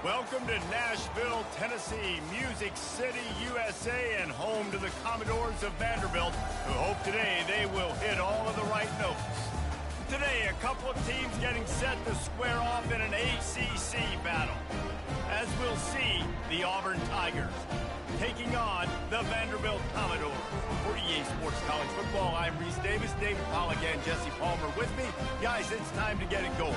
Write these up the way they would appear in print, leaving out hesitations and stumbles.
Welcome to Nashville, Tennessee, Music City, USA, and home to the Commodores of Vanderbilt, who hope today they will hit all of the right notes. Today, a couple of teams getting set to square off in an ACC battle. As we'll see, the Auburn Tigers taking on the Vanderbilt Commodores. For EA Sports College Football, I'm Reese Davis, David Pollack, and Jesse Palmer with me. Guys, it's time to get it going.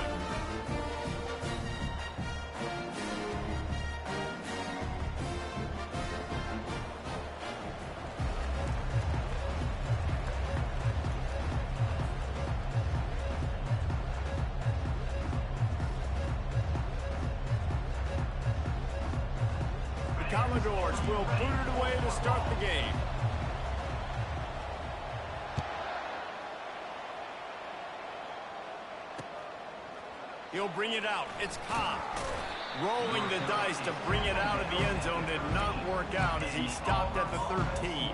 Commodores will boot it away to start the game. He'll bring it out. It's Cobb. Rolling the dice to bring it out of the end zone did not work out as he stopped at the 13.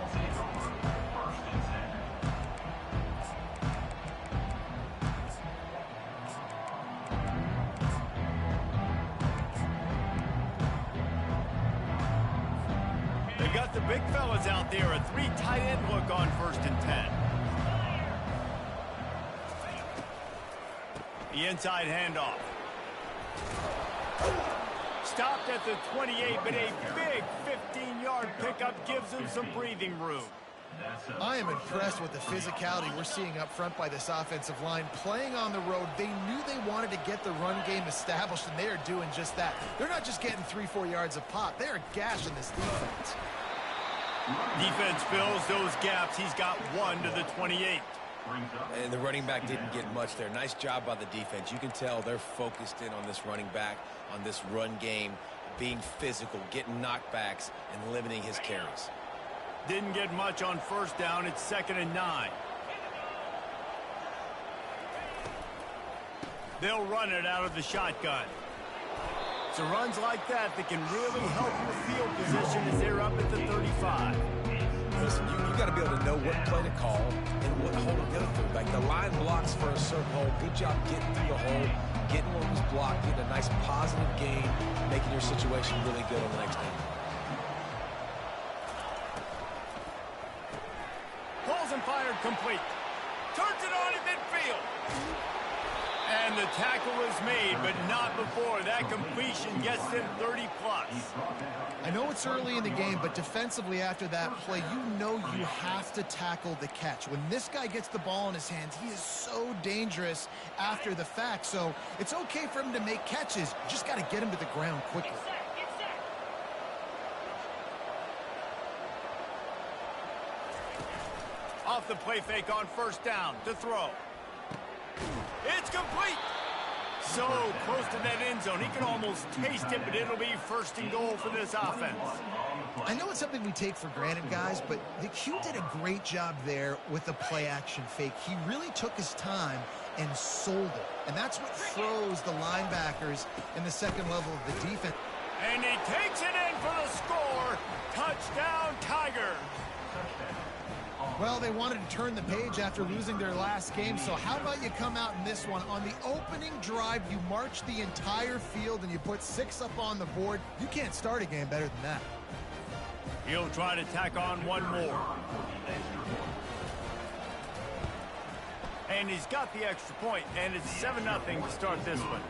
Got the big fellas out there, a three tight end look on 1st and 10. The inside handoff. Stopped at the 28, but a big 15-yard pickup gives him some breathing room. I am impressed with the physicality we're seeing up front by this offensive line. Playing on the road, they knew they wanted to get the run game established, and they are doing just that. They're not just getting 3-4 yards a pop. They are gashing this defense. Defense fills those gaps. He's got one to the 28. And the running back didn't get much there. Nice job by the defense. You can tell they're focused in on this running back, on this run game, being physical, getting knockbacks, and limiting his carries. Didn't get much on 1st down. It's 2nd and 9. They'll run it out of the shotgun. So runs like that can really help your field position as they're up at the 35. Listen, you got to be able to know what play to call and what hole to go through. Like the line blocks for a certain hole. Good job getting through the hole, getting what was blocked, getting a nice positive gain, making your situation really good on the next game. Pulls and fired complete. Turns it on in midfield. And the tackle is made, but not before that completion gets them 30-plus. I know it's early in the game, but defensively after that play, you know you have to tackle the catch. When this guy gets the ball in his hands, he is so dangerous after the fact. So it's okay for him to make catches. You just got to get him to the ground quickly. Off the play fake on 1st down to throw. It's complete. So close to that end zone. He can almost taste it, but it'll be 1st and goal for this offense. I know it's something we take for granted, guys, but the Q did a great job there with the play-action fake. He really took his time and sold it. And that's what froze the linebackers in the second level of the defense. And he takes it in for the score. Touchdown, Tigers. Well, they wanted to turn the page after losing their last game, so how about you come out in this one? On the opening drive, you march the entire field and you put 6 up on the board. You can't start a game better than that. He'll try to tack on one more. And he's got the extra point, and it's 7-0 to start this one.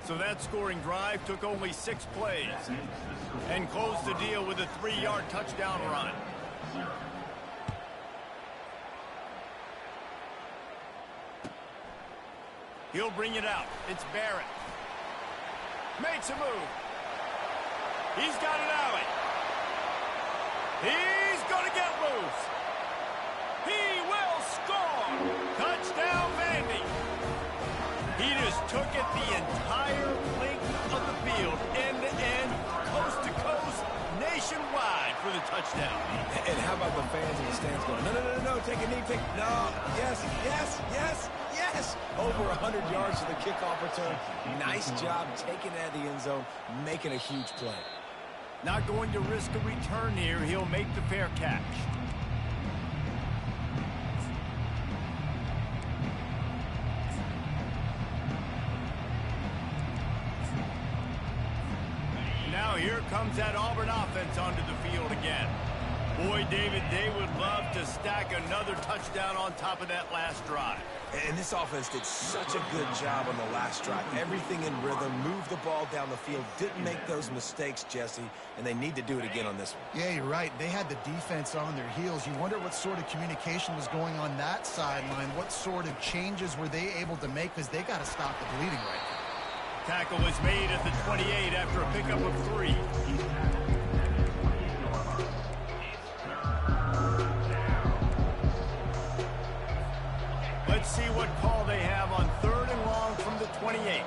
So that scoring drive took only 6 plays and closed the deal with a 3-yard touchdown run. He'll bring it out. It's Barrett. Makes a move. He's got an alley. He's going to get loose. He will score. Touchdown, Vandy. He just took it the entire length of the field, end to end, coast to coast, nationwide for the touchdown. And how about the fans in the stands going, no, take a knee, no, yes. Over 100 yards to the kickoff return. Nice job taking that to the end zone, making a huge play. Not going to risk a return here. He'll make the fair catch. here comes that Auburn offense onto the field again. Boy, David, they would love to stack another touchdown on top of that last drive. And this offense did such a good job on the last drive. Everything in rhythm, moved the ball down the field, didn't make those mistakes, Jesse, and they need to do it again on this one. Yeah, you're right. They had the defense on their heels. You wonder what sort of communication was going on that sideline. What sort of changes were they able to make, because they got to stop the bleeding right now. Tackle was made at the 28 after a pickup of 3. Let's see what call they have on 3rd and long from the 28.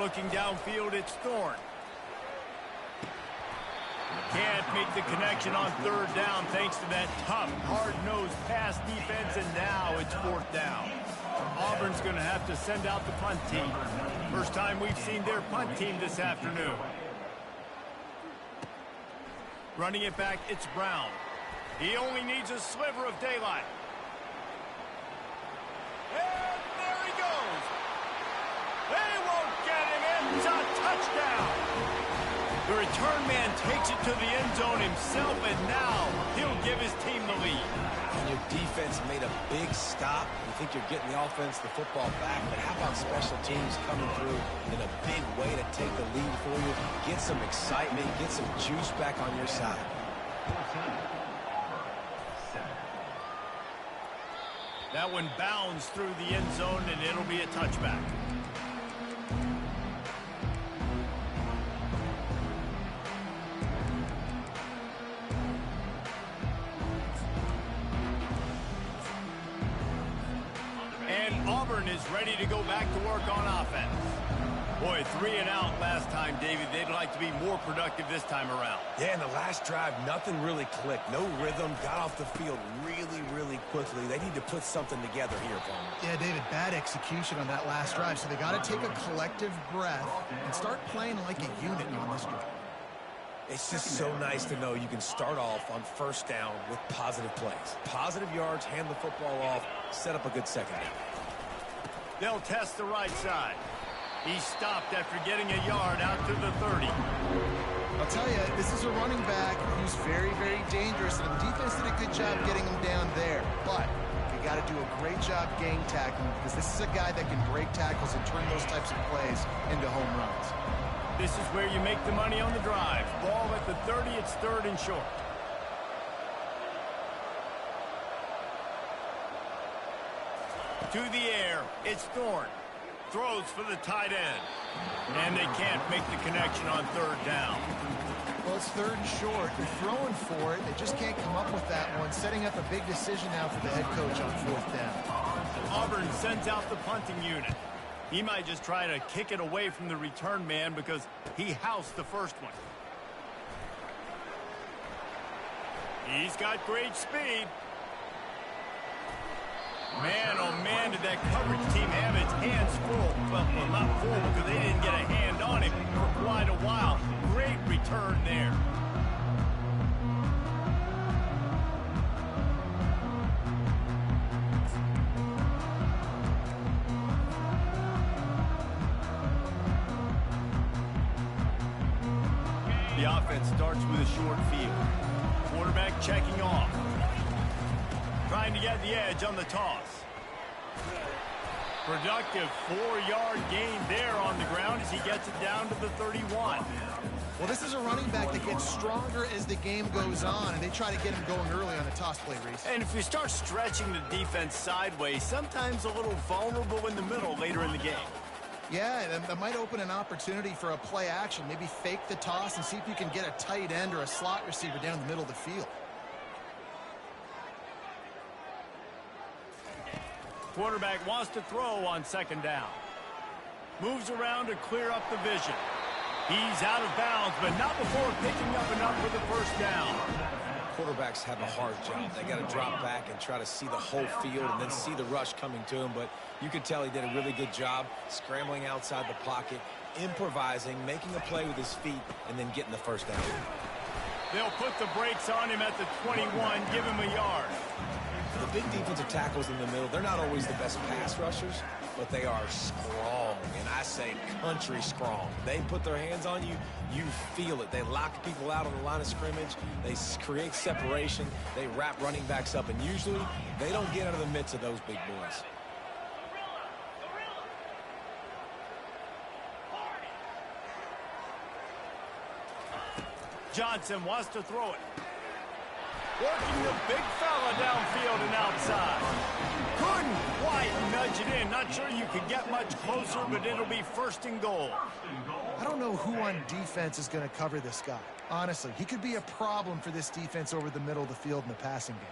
Looking downfield, it's Thorne. Can't make the connection on 3rd down thanks to that tough, hard-nosed pass defense, and now it's 4th down. Auburn's going to have to send out the punt team. First time we've seen their punt team this afternoon. Running it back, it's Brown. He only needs a sliver of daylight. And there he goes. They won't get him in. It's a touchdown. The return man takes it to the end zone himself, and now he'll give his team the lead. And your defense made a big stop. You think you're getting the offense the football back, but how about special teams coming through in a big way to take the lead for you, get some excitement, get some juice back on your side. That one bounds through the end zone, and it'll be a touchback. Auburn is ready to go back to work on offense. Boy, 3 and out last time, David. They'd like to be more productive this time around. Yeah, in the last drive, nothing really clicked. No rhythm, got off the field really quickly. They need to put something together here, Palmer. Yeah, David, bad execution on that last drive, so they got to take a collective breath and start playing like a unit on this drive. It's just so nice to know you can start off on 1st down with positive plays. Positive yards, hand the football off, set up a good second down. They'll test the right side. He stopped after getting a yard out to the 30. I'll tell you, this is a running back who's very dangerous, and the defense did a good job getting him down there. But you got to do a great job gang tackling, because this is a guy that can break tackles and turn those types of plays into home runs. This is where you make the money on the drive. Ball at the 30, it's 3rd and short. To the air, it's Thorne. Throws for the tight end. And they can't make the connection on 3rd down. Well, it's 3rd and short. They're throwing for it. They just can't come up with that one. Setting up a big decision now for the head coach on 4th down. Auburn sends out the punting unit. He might just try to kick it away from the return man because he housed the first one. He's got great speed. Man, oh man, did that coverage team have its hands full. Well, not full because they didn't get a hand on him for quite a while. Great return there. The offense starts with a short field. Quarterback checking off. Trying to get the edge on the toss. Productive 4-yard gain there on the ground as he gets it down to the 31. Well, this is a running back that gets stronger as the game goes on, and they try to get him going early on the toss play, Reese. And if you start stretching the defense sideways, sometimes a little vulnerable in the middle later in the game. Yeah, that might open an opportunity for a play action. Maybe fake the toss and see if you can get a tight end or a slot receiver down the middle of the field. Quarterback wants to throw on 2nd down. Moves around to clear up the vision. He's out of bounds, but not before picking up enough for the 1st down. Quarterbacks have a hard job. They got to drop back and try to see the whole field and then see the rush coming to him. But you could tell he did a really good job scrambling outside the pocket, improvising, making a play with his feet, and then getting the 1st down. They'll put the brakes on him at the 21, give him a yard. The big defensive tackles in the middle, they're not always the best pass rushers, but they are strong, and I say country strong. They put their hands on you, you feel it. They lock people out on the line of scrimmage. They create separation. They wrap running backs up, and usually they don't get out of the midst of those big boys. Johnson wants to throw it. Working the big fella downfield and outside. Couldn't quite nudge it in. Not sure you could get much closer, but it'll be 1st and goal. I don't know who on defense is going to cover this guy. Honestly, he could be a problem for this defense over the middle of the field in the passing game.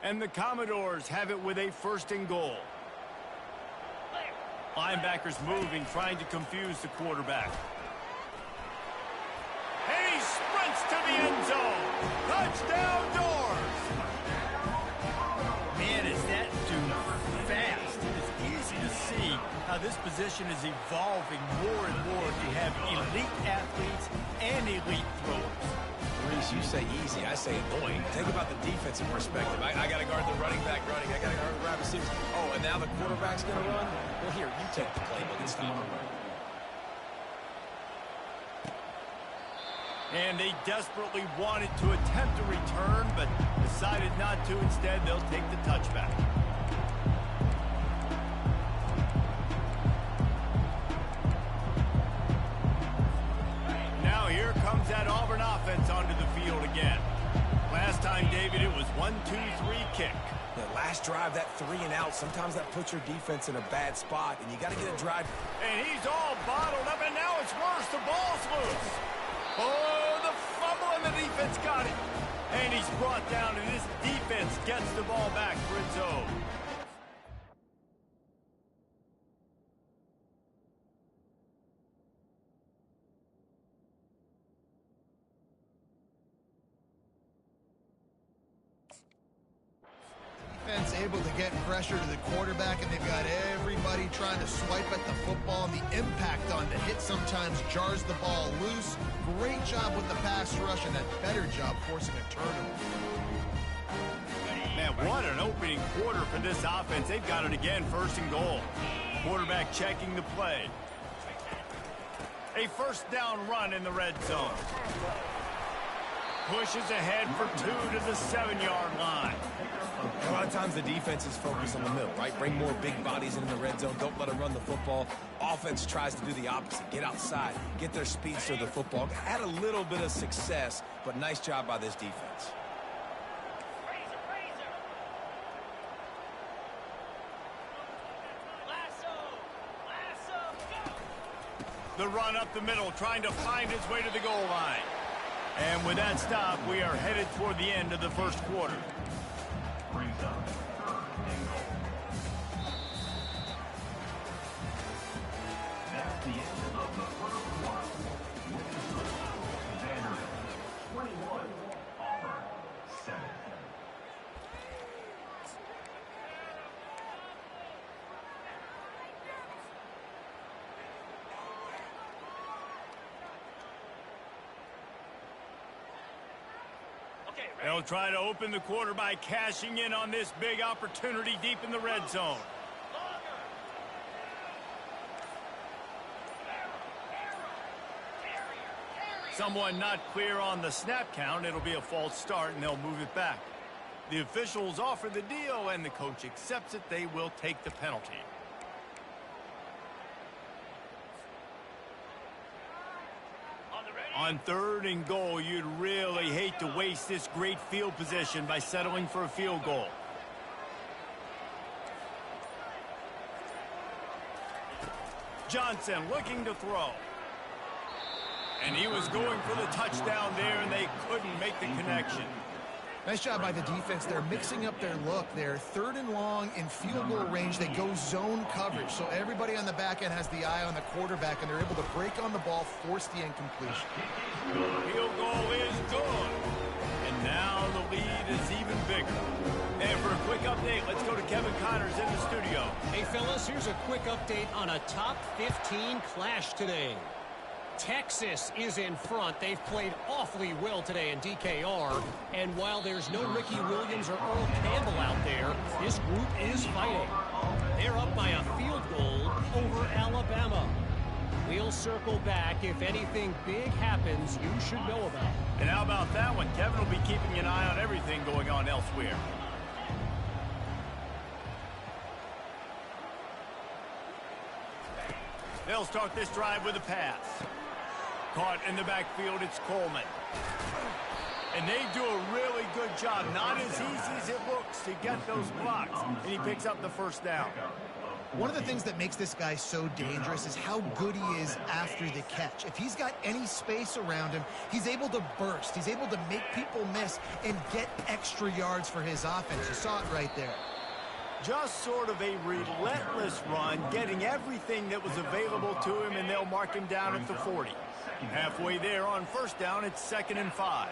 And the Commodores have it with a 1st and goal. Linebackers moving, trying to confuse the quarterback. And he sprints to the end zone. Touchdown, Doors! Man, is that dude fast. It is easy to see how this position is evolving more and more. You have elite athletes and elite throwers. Reese, you say easy, I say annoying. Think about the defensive perspective. I got to guard the running back running. I got to guard the wide receivers. Oh, and now the quarterback's going to run? Well, here, you take the playbook and stop him. And they desperately wanted to attempt a return, but decided not to. Instead, they'll take the touchback. Now here comes that Auburn offense onto the field again. Last time, David, it was 1-2-3 kick. The last drive, that 3 and out, sometimes that puts your defense in a bad spot, and you got to get a drive. And he's all bottled up, and now it's worse. The ball's loose. Oh, the fumble, and the defense got it. And he's brought down, and this defense gets the ball back for its own. Able to get pressure to the quarterback, and they've got everybody trying to swipe at the football, and the impact on the hit sometimes jars the ball loose. Great job with the pass rush, and a better job forcing a turnover. Man, what an opening quarter for this offense. They've got it again, 1st and goal. Quarterback checking the play. A 1st down run in the red zone. Pushes ahead for 2 to the 7-yard line. A lot of times the defense is focused on the middle, right? Bring more big bodies into the red zone. Don't let them run the football. Offense tries to do the opposite. Get outside. Get their speeds to the football. Had a little bit of success, but nice job by this defense. The run up the middle, trying to find his way to the goal line. And with that stop, we are headed toward the end of the 1st quarter. Brings up 3rd and goal. That's the end of the 1st quarter. Vanderbilt 21, Auburn 7. They'll try to open the quarter by cashing in on this big opportunity deep in the red zone. Someone not clear on the snap count. It'll be a false start, and they'll move it back. The officials offer the deal, and the coach accepts it. They will take the penalty. On 3rd and goal, you'd really hate to waste this great field position by settling for a field goal. Johnson looking to throw. And he was going for the touchdown there, and they couldn't make the connection. Nice job by the defense. They're mixing up their look. They're 3rd and long in field goal range. They go zone coverage. So everybody on the back end has the eye on the quarterback, and they're able to break on the ball, force the incompletion. Field goal is good. And now the lead is even bigger. And for a quick update, let's go to Kevin Connors in the studio. Hey, fellas, here's a quick update on a top 15 clash today. Texas is in front. They've played awfully well today in DKR. And while there's no Ricky Williams or Earl Campbell out there, this group is fighting. They're up by a field goal over Alabama. We'll circle back. If anything big happens, you should know about it. And how about that one? Kevin will be keeping an eye on everything going on elsewhere. They'll start this drive with a pass. Caught in the backfield, it's Coleman. And they do a really good job. Not as easy as it looks to get those blocks. And he picks up the first down. One of the things that makes this guy so dangerous is how good he is after the catch. If he's got any space around him, he's able to burst. He's able to make people miss and get extra yards for his offense. You saw it right there. Just sort of a relentless run, getting everything that was available to him, and they'll mark him down at the 40. Halfway there on first down, it's 2nd and 5.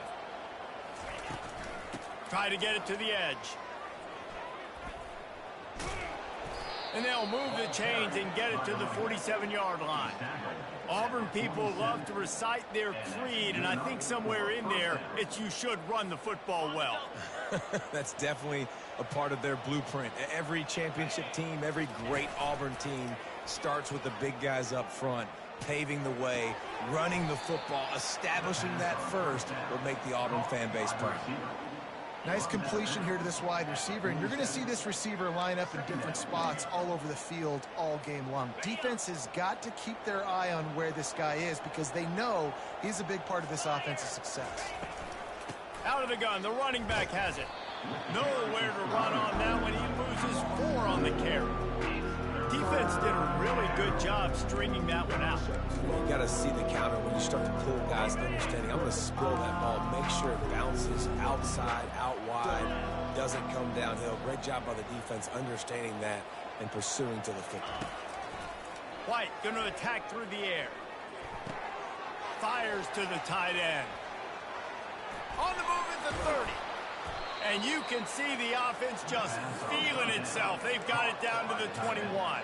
Try to get it to the edge. And they'll move the chains and get it to the 47-yard line. Auburn people love to recite their creed, and I think somewhere in there, it's you should run the football well. That's definitely a part of their blueprint. Every championship team, every great Auburn team starts with the big guys up front, paving the way, running the football, establishing that first will make the Auburn fan base proud. Nice completion here to this wide receiver, and you're going to see this receiver line up in different spots all over the field all game long. Defense has got to keep their eye on where this guy is because they know he's a big part of this offense's success. Out of the gun, the running back has it. Nowhere to run on that one. He loses 4 on the carry. Defense did a really good job stringing that one out. You got to see the counter when you start to pull guys, understanding I'm going to spill that ball, make sure it bounces outside, out wide, doesn't come downhill. Great job by the defense understanding that and pursuing to the football. White going to attack through the air. Fires to the tight end. On the move at the 30. And you can see the offense just feeling itself. They've got it down to the 21.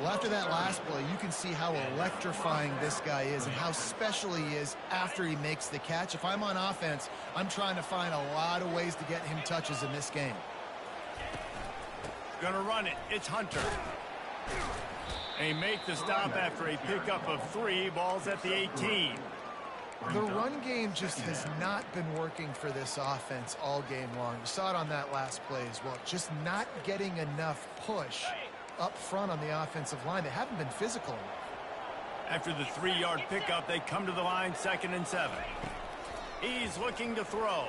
Well, after that last play, you can see how electrifying this guy is and how special he is after he makes the catch. If I'm on offense, I'm trying to find a lot of ways to get him touches in this game. Gonna run it. It's Hunter. They make the stop after a pickup of 3. Ball's at the 18. The run game just has not been working for this offense all game long. You saw it on that last play as well. Just not getting enough push up front on the offensive line. They haven't been physical enough. After the 3-yard pickup, they come to the line, 2nd and 7. He's looking to throw.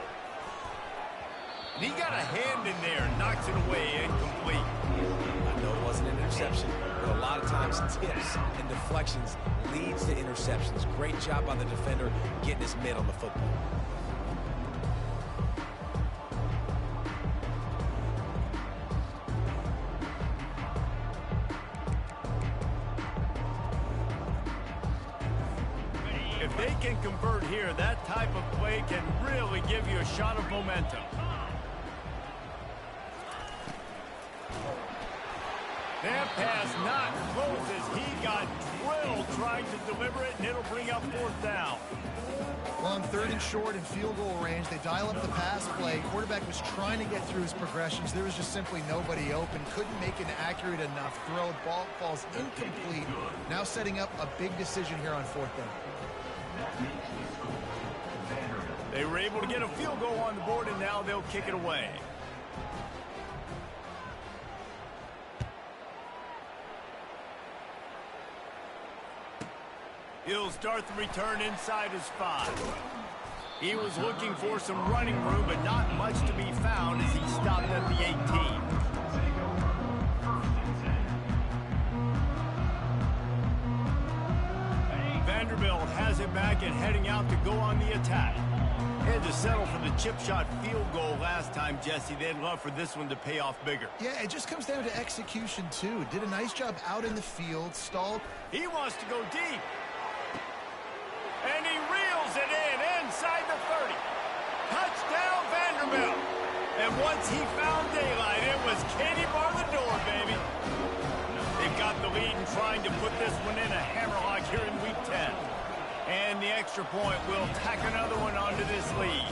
And he got a hand in there, knocks it away, incomplete. I know it wasn't an interception, but a lot of times tips and deflections leads to interceptions. Great job by the defender getting his mid on the football. If they can convert here, that type of play can really give you a shot of momentum. That pass not close as he got drilled trying to deliver it, and it'll bring up 4th down. Well, on 3rd and short in field goal range, they dial up the pass play. Quarterback was trying to get through his progressions. There was just simply nobody open. Couldn't make an accurate enough throw. Ball falls incomplete. Now setting up a big decision here on 4th down. They were able to get a field goal on the board, and now they'll kick it away. He'll start the return inside his 5. He was looking for some running room, but not much to be found as he stopped at the 18. Vanderbilt has it back and heading out to go on the attack. Had to settle for the chip shot field goal last time, Jesse. They'd love for this one to pay off bigger. Yeah, it just comes down to execution, too. Did a nice job out in the field, stalled. He wants to go deep. And he reels it in inside the 30. Touchdown, Vanderbilt. And once he found daylight, it was Katie bar the door, baby. They've got the lead and trying to put this one in a hammerlock here in Week 10. And the extra point will tack another one onto this lead.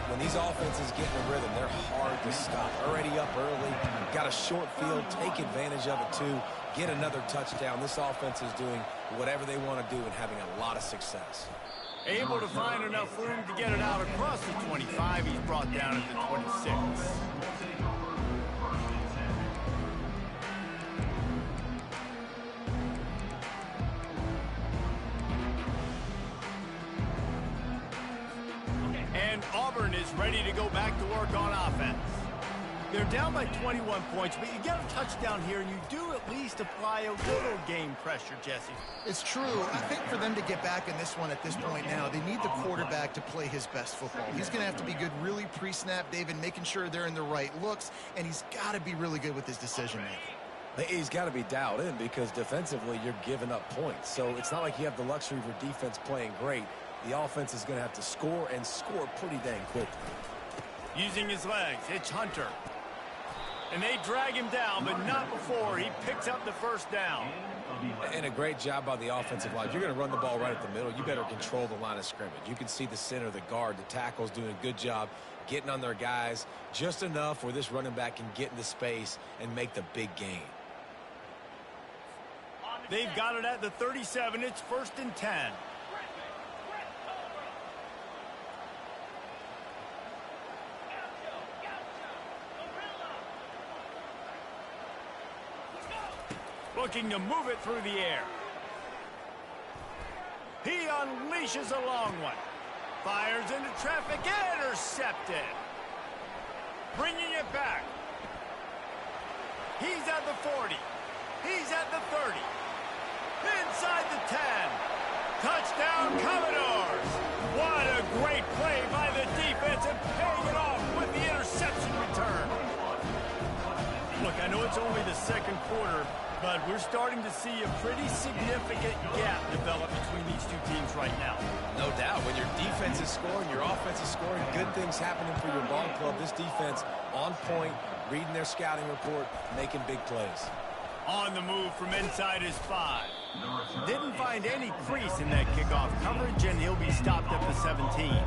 When these offenses get in a rhythm, they're hard to stop. Already up early, got a short field, take advantage of it too, get another touchdown. This offense is doing whatever they want to do and having a lot of success. Able to find enough room to get it out across the 25. He's brought down at the 26. And Auburn is ready to go back to work on offense. They're down by 21 points, but you get a touchdown here, and you do at least apply a little game pressure, Jesse. It's true. I think for them to get back in this one at this point now, they need the quarterback to play his best football. He's going to have to be good really pre-snap, David, making sure they're in the right looks, and he's got to be really good with his decision-making. He's got to be dialed in because defensively you're giving up points. So it's not like you have the luxury of your defense playing great. The offense is going to have to score and score pretty dang quickly. Using his legs, it's Hunter. And they drag him down, but not before he picks up the first down. And a great job by the offensive line. If you're going to run the ball right at the middle, you better control the line of scrimmage. You can see the center, the guard, the tackle's doing a good job getting on their guys just enough where this running back can get into space and make the big gain. They've got it at the 37. It's 1st and 10. Looking to move it through the air. He unleashes a long one. Fires into traffic. Intercepted. Bringing it back. He's at the 40. He's at the 30. Inside the 10. Touchdown, Commodores. What a great play by the defense and paying it off with the interception return. Look, I know it's only the second quarter, but we're starting to see a pretty significant gap develop between these two teams right now. No doubt. When your defense is scoring, your offense is scoring, good things happening for your ball club. This defense on point, reading their scouting report, making big plays. On the move from inside his 5. Didn't find any crease in that kickoff coverage, and he'll be stopped at the 17.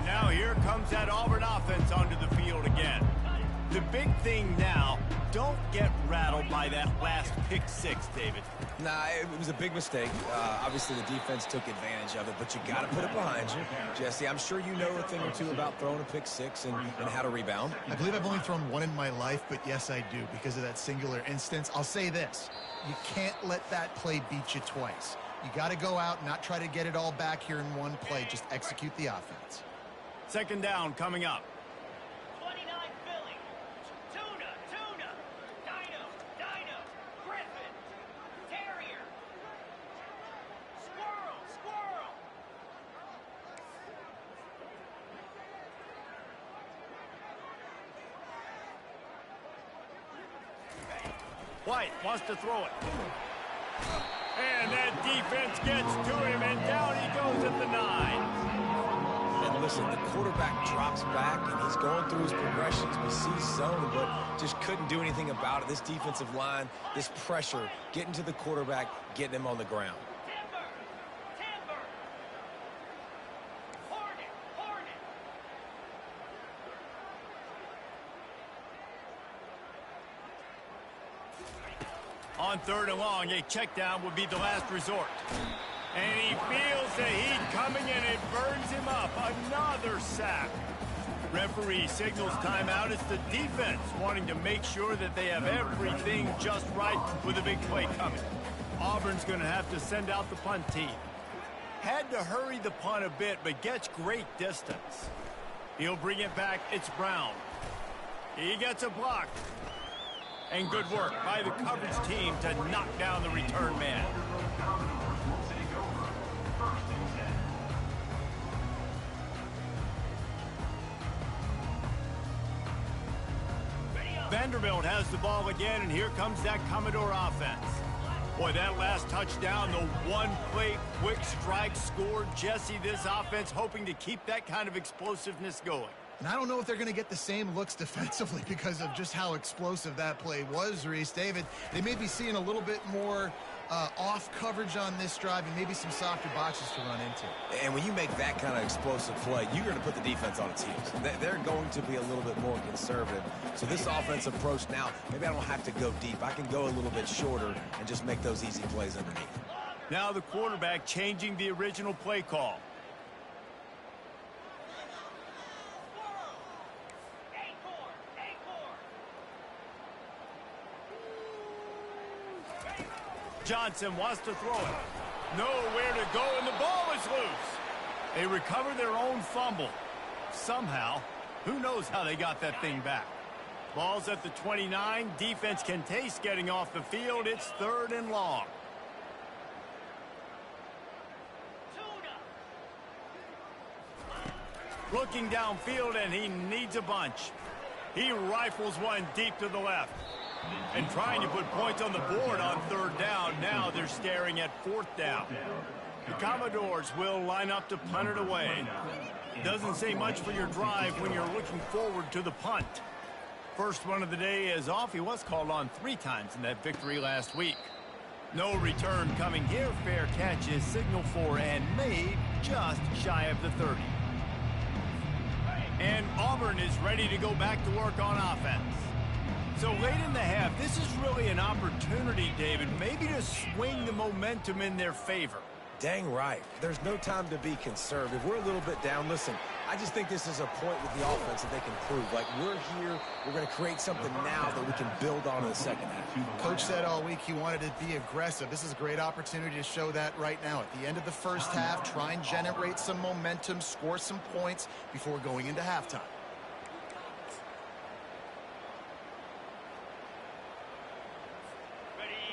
Now here comes that Auburn offense onto the field again. The big thing now, don't get rattled by that last pick 6, David. Nah, it was a big mistake. Obviously, the defense took advantage of it, but you got to put it behind you. Jesse, I'm sure you know a thing or two about throwing a pick 6 and how to rebound. I believe I've only thrown one in my life, but yes, I do because of that singular instance. I'll say this. You can't let that play beat you twice. You got to go out and not try to get it all back here in one play. Just execute the offense. Second down coming up. 29 Philly. Tuna. Dino. Griffin. Terrier. Squirrel. White wants to throw it. And that defense gets to him, and down he goes at the 9. And listen, the quarterback drops back, and he's going through his progressions. We see zone, but just couldn't do anything about it. This defensive line, this pressure, getting to the quarterback, getting him on the ground. Timber. Hornet. On 3rd and long, a check down would be the last resort. And he feels the heat coming, and it burns him up. Another sack. Referee signals timeout. It's the defense wanting to make sure that they have everything just right with a big play coming. Auburn's going to have to send out the punt team. Had to hurry the punt a bit, but gets great distance. He'll bring it back. It's Brown. He gets a block. And good work by the coverage team to knock down the return man. Vanderbilt has the ball again, and here comes that Commodore offense. Boy, that last touchdown, the one-play quick strike scored. Jesse, this offense hoping to keep that kind of explosiveness going. And I don't know if they're going to get the same looks defensively because of just how explosive that play was, Reese. David, they may be seeing a little bit more off coverage on this drive and maybe some softer boxes to run into. And when you make that kind of explosive play, you're going to put the defense on its heels. They're going to be a little bit more conservative. So this offensive approach now, maybe I don't have to go deep. I can go a little bit shorter and just make those easy plays underneath. Now the quarterback changing the original play call. Johnson wants to throw it. Nowhere to go, and the ball is loose. They recover their own fumble. Somehow, who knows how they got that thing back. Ball's at the 29. Defense can taste getting off the field. It's 3rd and long. Looking downfield, and he needs a bunch. He rifles one deep to the left. And trying to put points on the board on 3rd down. Now they're staring at 4th down. The Commodores will line up to punt it away. Doesn't say much for your drive when you're looking forward to the punt. First one of the day is off. He was called on 3 times in that victory last week. No return coming here. Fair catch is signaled for and made just shy of the 30. And Auburn is ready to go back to work on offense. So late in the half, this is really an opportunity, David, maybe to swing the momentum in their favor. Dang right. There's no time to be conservative. We're a little bit down. Listen, I just think this is a point with the offense that they can prove. Like, we're here, we're going to create something now that we can build on in the second half. Coach said all week he wanted to be aggressive. This is a great opportunity to show that right now. At the end of the first half, try and generate some momentum, score some points before going into halftime.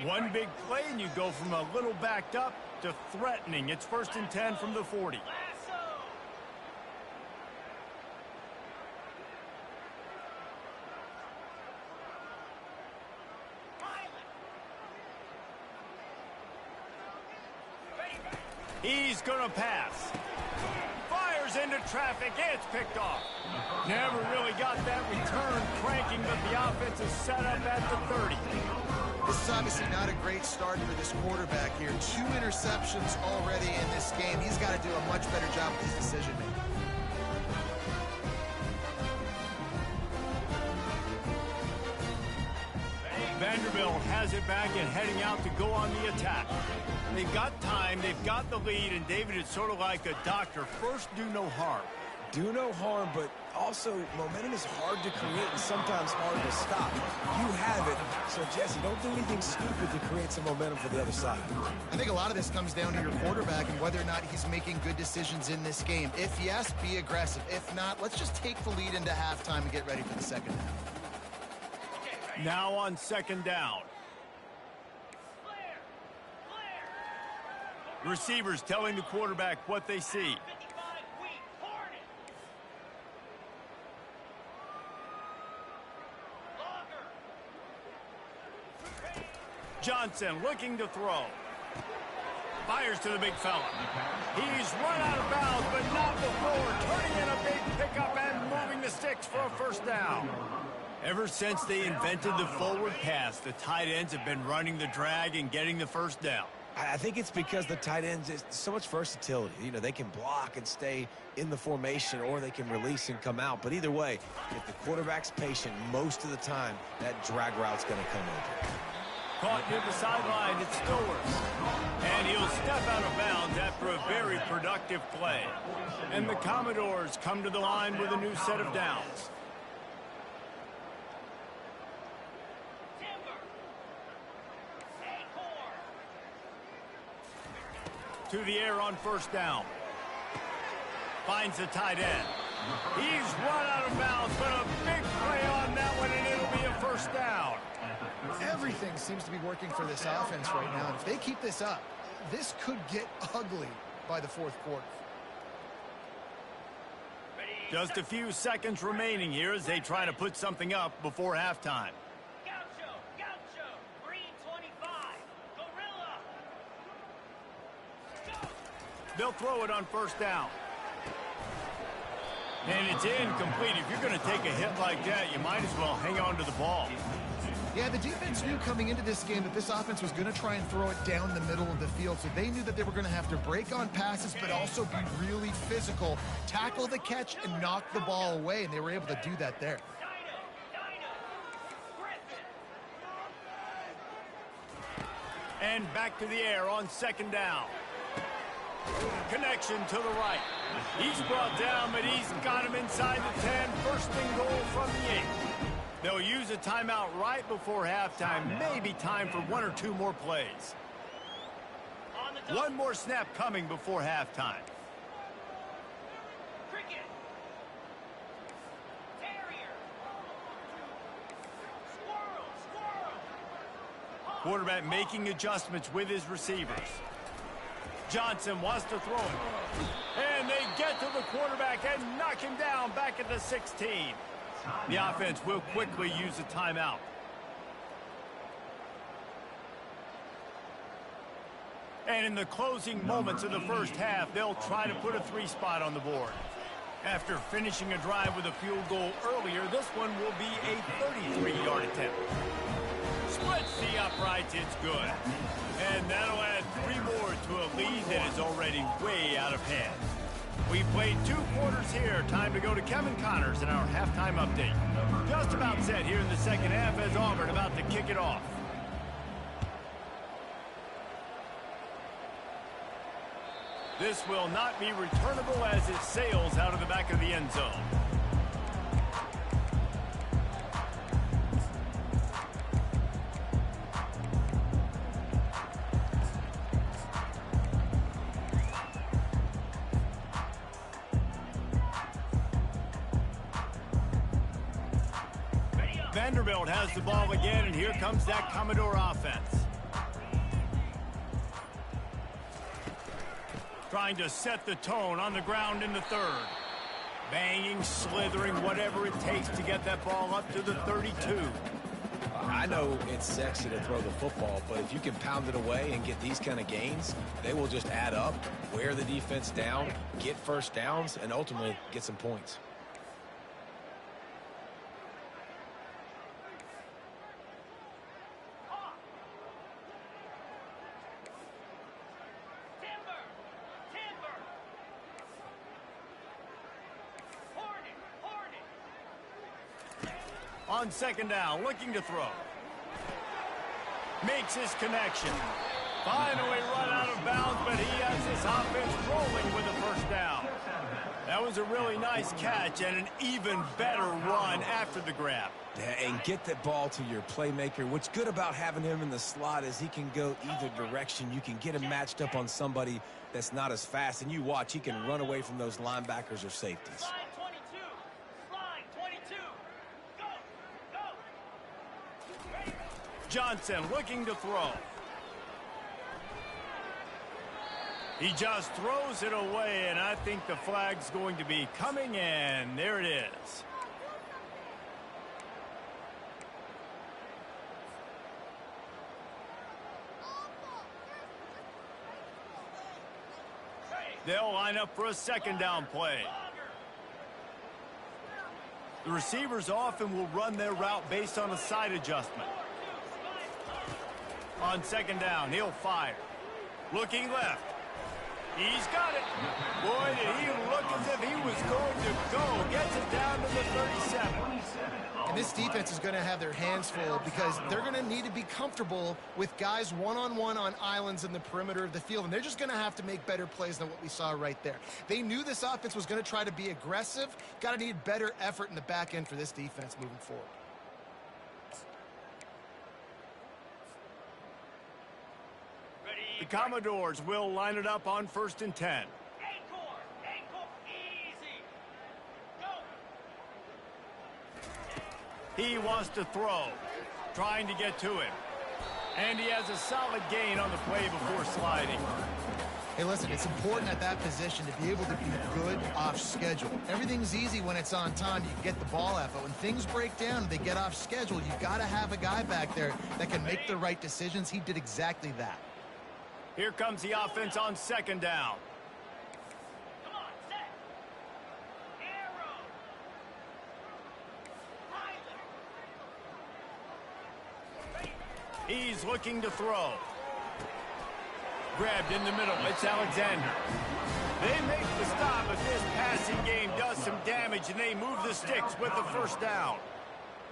One big play, and you go from a little backed up to threatening. It's 1st and 10 from the 40. He's going to pass. Fires into traffic. It's picked off. Never really got that return cranking, but the offense is set up at the 30. This is obviously not a great start for this quarterback here. 2 interceptions already in this game. He's got to do a much better job with his decision-making. Vanderbilt has it back and heading out to go on the attack. They've got time, they've got the lead, and David, it's sort of like a doctor. First, do no harm. Do no harm, but also momentum is hard to create and sometimes hard to stop. You have it, so Jesse, don't do anything stupid to create some momentum for the other side. I think a lot of this comes down to your quarterback and whether or not he's making good decisions in this game. If yes, be aggressive. If not, let's just take the lead into halftime and get ready for the second half. Now on 2nd down. Receivers telling the quarterback what they see. Johnson looking to throw. Fires to the big fella. He's run out of bounds, but not before turning in a big pickup and moving the sticks for a 1st down. Ever since they invented the forward pass, the tight ends have been running the drag and getting the 1st down. I think it's because the tight ends, is so much versatility. You know, they can block and stay in the formation, or they can release and come out. But either way, if the quarterback's patient, most of the time, that drag route's going to come over. Caught near the sideline, it's Stowers. And he'll step out of bounds after a very productive play. And the Commodores come to the line with a new set of downs. To the air on 1st down. Finds the tight end. He's run out of bounds, but a big play on that one, and it'll be a 1st down. Everything seems to be working for this offense right now, and if they keep this up, this could get ugly by the 4th quarter. Just a few seconds remaining here as they try to put something up before halftime. Gaucho, green 25, Gorilla. They'll throw it on first down. And it's incomplete. If you're going to take a hit like that, you might as well hang on to the ball. Yeah, the defense knew coming into this game that this offense was going to try and throw it down the middle of the field, so they knew that they were going to have to break on passes but also be really physical, tackle the catch, and knock the ball away, and they were able to do that there. And back to the air on second down. Connection to the right. He's brought down, but he's got him inside the 10. First and goal from the 8. They'll use a timeout right before halftime. Maybe time for one or two more plays. One more snap coming before halftime. Cricket. Terrier. Squirrel. Quarterback making adjustments with his receivers. Johnson wants to throw it. And they get to the quarterback and knock him down back at the 16. The offense will quickly use a timeout. And in the closing moments of the first half, they'll try to put a 3-spot on the board. After finishing a drive with a field goal earlier, this one will be a 33-yard attempt. Splits the uprights, it's good. And that'll add 3 more to a lead that is already way out of hand. We played 2 quarters here. Time to go to Kevin Connors in our halftime update. Just about set here in the second half as Auburn about to kick it off. This will not be returnable as it sails out of the back of the end zone. Vanderbilt has the ball again, and here comes that Commodore offense. Trying to set the tone on the ground in the third. Banging, slithering, whatever it takes to get that ball up to the 32. I know it's sexy to throw the football, but if you can pound it away and get these kind of gains, they will just add up, wear the defense down, get first downs, and ultimately get some points. On second down, looking to throw. Makes his connection. Finally run out of bounds, but he has this offense rolling with a first down. That was a really nice catch and an even better run after the grab. Yeah, and get that ball to your playmaker. What's good about having him in the slot is he can go either direction. You can get him matched up on somebody that's not as fast, and you watch, he can run away from those linebackers or safeties. Slide 22. Slide 22. Go. Go. Ready. Johnson looking to throw. He just throws it away, and I think the flag's going to be coming in. There it is. They'll line up for a second down play. The receivers often will run their route based on a side adjustment. On second down, he'll fire. Looking left. He's got it. Boy, did he look as if he was going to go. Gets it down to the 37. And this defense is going to have their hands full because they're going to need to be comfortable with guys one-on-one on islands in the perimeter of the field, and they're just going to have to make better plays than what we saw right there. They knew this offense was going to try to be aggressive. Got to need better effort in the back end for this defense moving forward. The Commodores will line it up on 1st and 10. Acorn. Easy. Go. He wants to throw. Trying to get to him. And he has a solid gain on the play before sliding. Hey, listen, it's important at that position to be able to be good off schedule. Everything's easy when it's on time. You can get the ball out. But when things break down and they get off schedule, you got to have a guy back there that can make the right decisions. He did exactly that. Here comes the offense on second down. He's looking to throw. Grabbed in the middle. It's Alexander. They make the stop, but this passing game does some damage, and they move the sticks with the first down.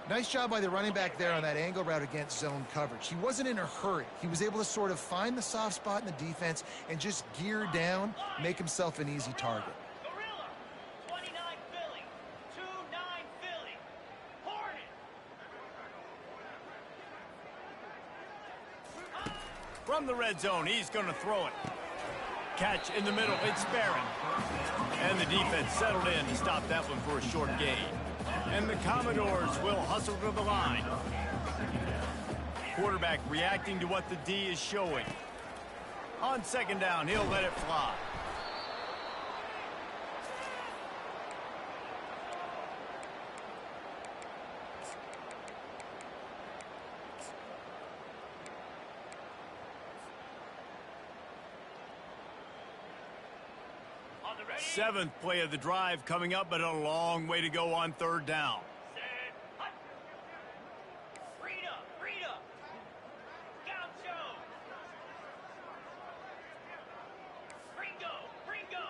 Nice job by the running back there on that angle route against zone coverage. He wasn't in a hurry. He was able to sort of find the soft spot in the defense and just gear down, make himself an easy target. Gorilla, 29 Philly, 2-9 Philly, Hornet. From the red zone, he's going to throw it. Catch in the middle, it's Barron. And the defense settled in to stop that one for a short gain. And the Commodores will hustle to the line. Quarterback reacting to what the D is showing. On second down, he'll let it fly. On the ready, Seventh play of the drive coming up, but a long way to go on third down. set, hut. Rita, Rita. Gaucho. Ringo, Ringo.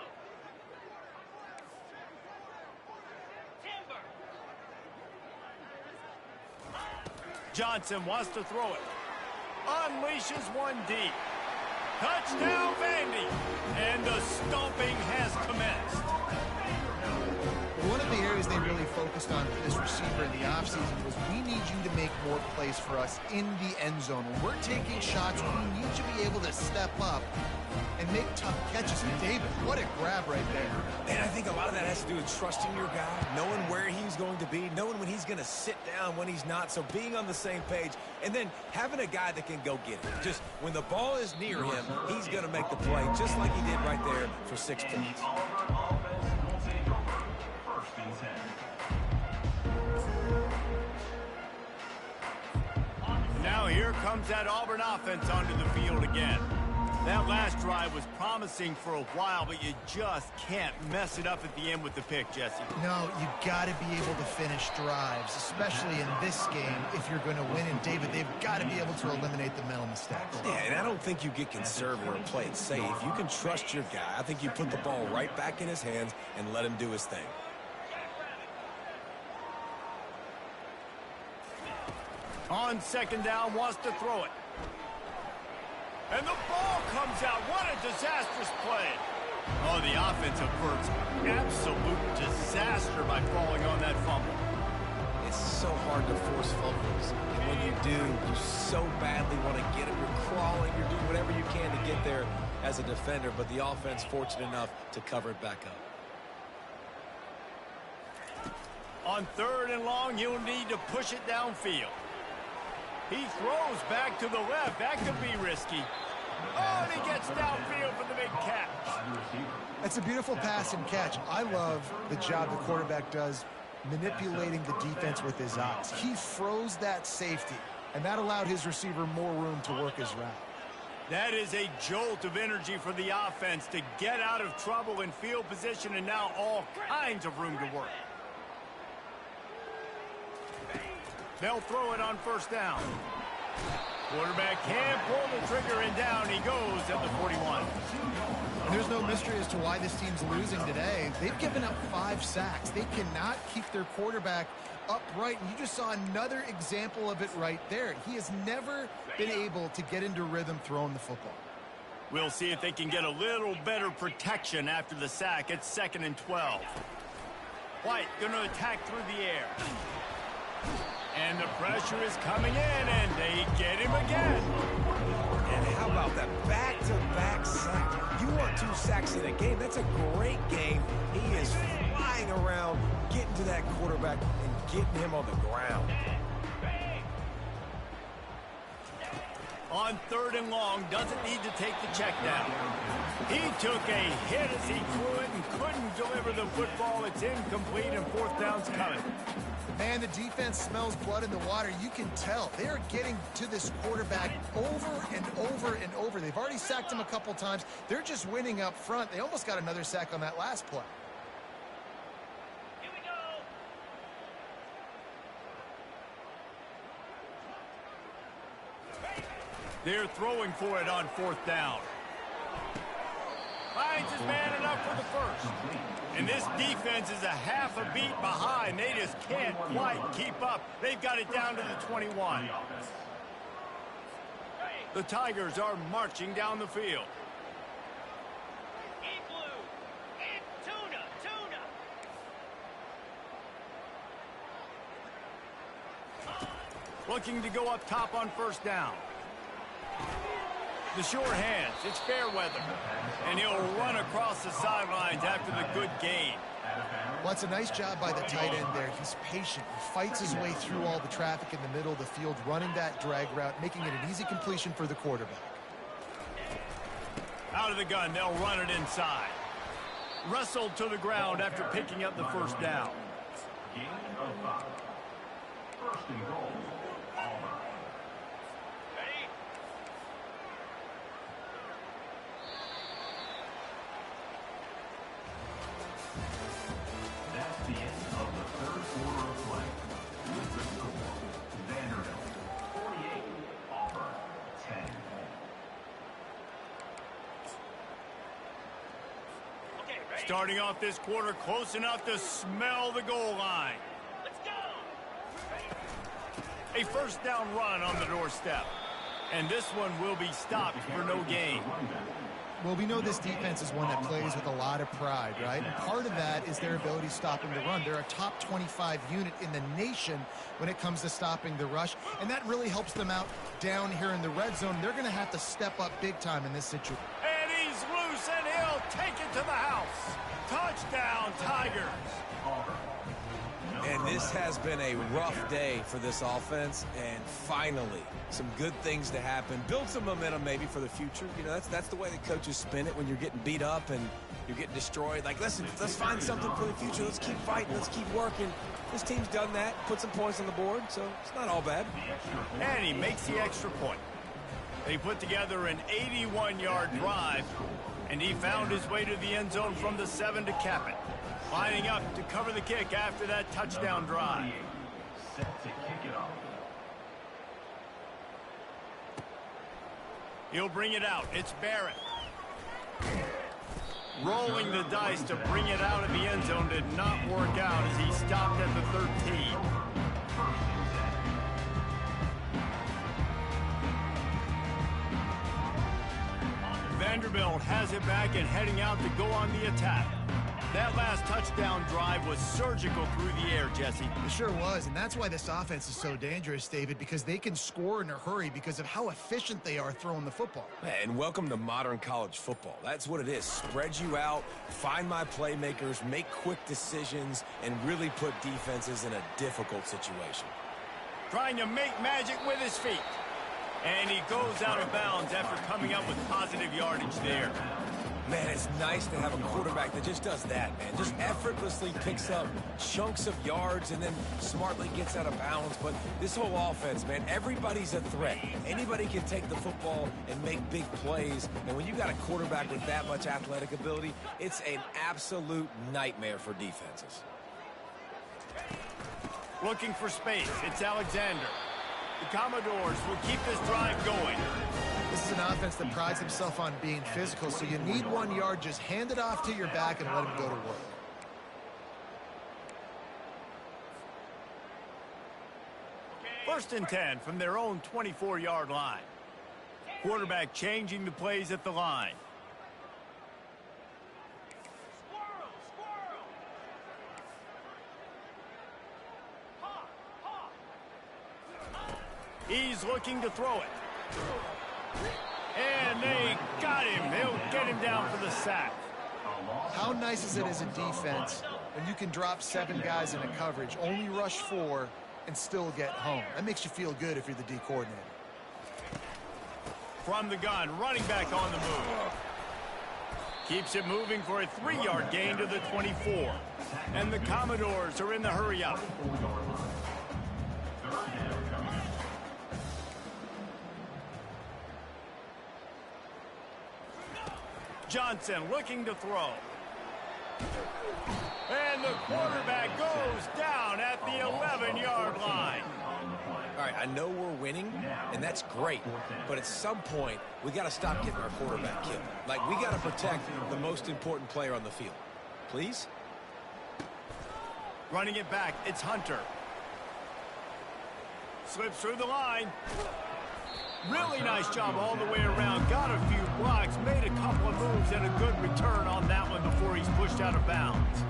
Timber. Johnson wants to throw it. Unleashes one deep. Touchdown, Vandy. And the stomping has commenced. One of the areas they really focused on for this receiver in the offseason was we need you to make more plays for us in the end zone. When we're taking shots, we need you to be able to step up and make tough catches. And David, what a grab right there. And I think a lot of that has to do with trusting your guy, knowing where he's going to be, knowing when he's going to sit down, when he's not. So being on the same page, and then having a guy that can go get it. Just when the ball is near him, he's going to make the play, just like he did right there for 6 points. Auburn offense will take over. First and 10. Now here comes that Auburn offense onto the field again. That last drive was promising for a while, but you just can't mess it up at the end with the pick, Jesse. No, you got to be able to finish drives, especially in this game if you're going to win. And David, they've got to be able to eliminate the mental mistakes. Yeah, and I don't think you get conservative and play it safe. You can trust your guy. I think you put the ball right back in his hands and let him do his thing. On second down, wants to throw it. And the ball comes out. What a disastrous play. Oh, the offense averts absolute disaster by falling on that fumble. It's so hard to force fumbles. And when you do, you so badly want to get it. You're crawling. You're doing whatever you can to get there as a defender, but the offense fortunate enough to cover it back up. On third and long, you'll need to push it downfield. He throws back to the left. That could be risky. Oh, and he gets downfield for the big catch. That's a beautiful pass and catch. I love the job the quarterback does manipulating the defense with his eyes. He froze that safety, and that allowed his receiver more room to work his route. That is a jolt of energy for the offense to get out of trouble in field position, and now all kinds of room to work. They'll throw it on first down. Quarterback can't pull the trigger, and down he goes at the 41. And there's no mystery as to why this team's losing today. They've given up 5 sacks. They cannot keep their quarterback upright, and you just saw another example of it right there. He has never been able to get into rhythm throwing the football. We'll see if they can get a little better protection after the sack. It's 2nd and 12. White going to attack through the air. And the pressure is coming in, and they get him again. And how about that back-to-back sack? You want 2 sacks in a game, that's a great game. He is flying around, getting to that quarterback and getting him on the ground. On third and long, doesn't need to take the check down. He took a hit as he threw it and couldn't deliver the football. It's incomplete, and 4th down's coming. Man, the defense smells blood in the water. You can tell. They are getting to this quarterback over and over and over. They've already sacked him a couple times. They're just winning up front. They almost got another sack on that last play. Here we go. They're throwing for it on 4th down. Finds his man enough for the first. And this defense is a half a beat behind. They just can't quite keep up. They've got it down to the 21. The Tigers are marching down the field. Looking to go up top on 1st down. The sure hands, it's Fairweather. And he'll run across the sidelines after the good gain. Well, it's a nice job by the tight end there. He's patient. He fights his way through all the traffic in the middle of the field, running that drag route, making it an easy completion for the quarterback. Out of the gun, they'll run it inside. Wrestled to the ground after picking up the 1st down. Gain of 5. 1st and goal. Auburn. Ready? That's the end of the 3rd quarter of play. With the score, Vanderbilt 48, Auburn 10. Okay, ready? Starting off this quarter close enough to smell the goal line. Let's go. A 1st down run on the doorstep. And this one will be stopped for no gain. Well, we know this defense is one that plays with a lot of pride, right? And part of that is their ability stopping the run. They're a top 25 unit in the nation when it comes to stopping the rush, and that really helps them out down here in the red zone. They're going to have to step up big time in this situation. And he's loose, and he'll take it to the house. Touchdown, Tigers. And this has been a rough day for this offense, and finally, some good things to happen. Build some momentum maybe for the future. You know, that's the way the coaches spin it when you're getting beat up and you're getting destroyed. Like, listen, let's find something for the future. Let's keep fighting. Let's keep working. This team's done that, put some points on the board, so it's not all bad. And he makes the extra point. They put together an 81-yard drive, and he found his way to the end zone from the 7 to cap it. Lining up to cover the kick after that touchdown drive. Set to kick it off. He'll bring it out. It's Barrett. Rolling the dice to bring it out of the end zone did not work out as he stopped at the 13. Vanderbilt has it back and heading out to go on the attack. That last touchdown drive was surgical through the air, Jesse. It sure was, and that's why this offense is so dangerous, David, because they can score in a hurry because of how efficient they are throwing the football. And welcome to modern college football. That's what it is. Spread you out, find my playmakers, make quick decisions, and really put defenses in a difficult situation. Trying to make magic with his feet. And he goes out of bounds after coming up with positive yardage there. Man, it's nice to have a quarterback that just does that, man. Just effortlessly picks up chunks of yards and then smartly gets out of bounds. But this whole offense, man, everybody's a threat. Anybody can take the football and make big plays. And when you got a quarterback with that much athletic ability, it's an absolute nightmare for defenses. Looking for space. It's Alexander. The Commodores will keep this drive going. This is an offense that prides himself on being physical, so you need 1 yard, just hand it off to your back and let him go to work. First and 10 from their own 24-yard line. Quarterback changing the plays at the line. Squirrel, squirrel. Hawk, hawk. He's looking to throw it. And they got him. They'll get him down for the sack. How nice is it as a defense when you can drop 7 guys in a coverage, only rush 4, and still get home? That makes you feel good if you're the D coordinator. From the gun, running back on the move. Keeps it moving for a 3-yard gain to the 24. And the Commodores are in the hurry up. Johnson looking to throw. And the quarterback goes down at the 11-yard line. All right, right, I know we're winning, and that's great. But at some point, we got to stop getting our quarterback killed. Like, we got to protect the most important player on the field. Please? Running it back, it's Hunter. Slips through the line. Really nice job all the way around. Got a few blocks, made a couple of moves, and a good return on that one before he's pushed out of bounds.